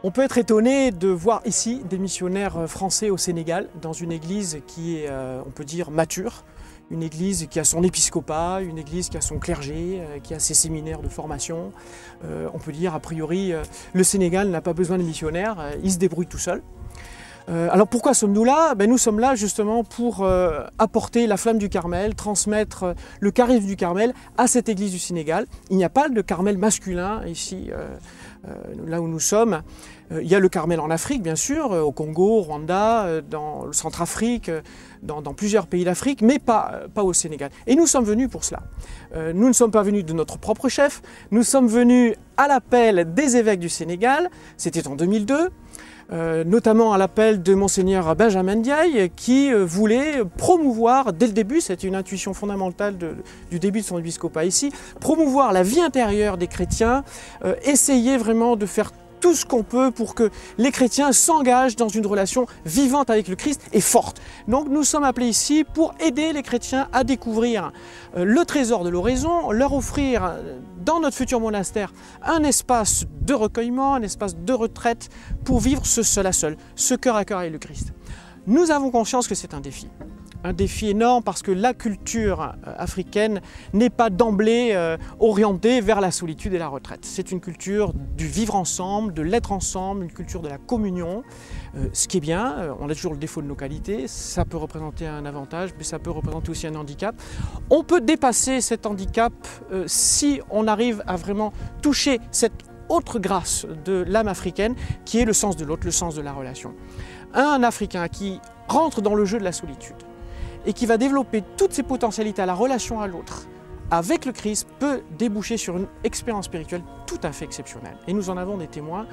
On peut être étonné de voir ici des missionnaires français au Sénégal, dans une église qui est, on peut dire, mature, une église qui a son épiscopat, une église qui a son clergé, qui a ses séminaires de formation. On peut dire, a priori, le Sénégal n'a pas besoin de missionnaires, il se débrouille tout seul. Alors pourquoi sommes-nous là? Nous sommes là justement pour apporter la flamme du Carmel, transmettre le charisme du Carmel à cette église du Sénégal. Il n'y a pas de Carmel masculin ici, là où nous sommes. Il y a le Carmel en Afrique, bien sûr, au Congo, au Rwanda, dans le Centrafrique, dans plusieurs pays d'Afrique, mais pas au Sénégal. Et nous sommes venus pour cela. Nous ne sommes pas venus de notre propre chef, nous sommes venus à l'appel des évêques du Sénégal, c'était en 2002, notamment à l'appel de Monseigneur Benjamin Ndiaye, qui voulait promouvoir, dès le début, c'était une intuition fondamentale du début de son épiscopat ici, promouvoir la vie intérieure des chrétiens, essayer vraiment de faire tout ce qu'on peut pour que les chrétiens s'engagent dans une relation vivante avec le Christ et forte. Donc nous sommes appelés ici pour aider les chrétiens à découvrir le trésor de l'oraison, leur offrir dans notre futur monastère un espace de recueillement, un espace de retraite pour vivre ce seul à seul, ce cœur à cœur avec le Christ. Nous avons conscience que c'est un défi énorme parce que la culture africaine n'est pas d'emblée orientée vers la solitude et la retraite. C'est une culture du vivre ensemble, de l'être ensemble, une culture de la communion. Ce qui est bien, on a toujours le défaut de nos qualités, ça peut représenter un avantage, mais ça peut représenter aussi un handicap. On peut dépasser cet handicap si on arrive à vraiment toucher cette autre grâce de l'âme africaine qui est le sens de l'autre, le sens de la relation. Un Africain qui rentre dans le jeu de la solitude et qui va développer toutes ses potentialités à la relation à l'autre avec le Christ peut déboucher sur une expérience spirituelle tout à fait exceptionnelle. Et nous en avons des témoins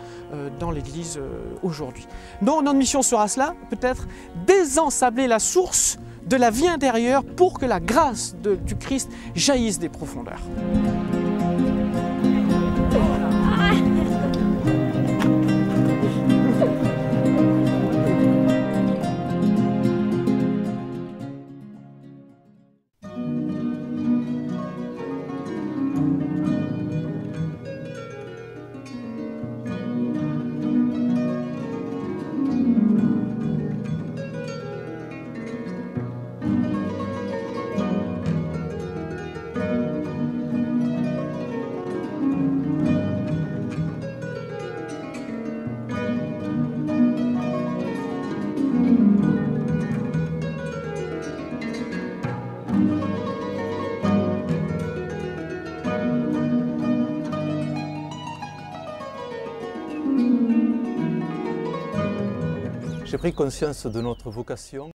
dans l'Église aujourd'hui. Donc notre mission sera cela, peut-être désensabler la source de la vie intérieure pour que la grâce du Christ jaillisse des profondeurs. J'ai pris conscience de notre vocation.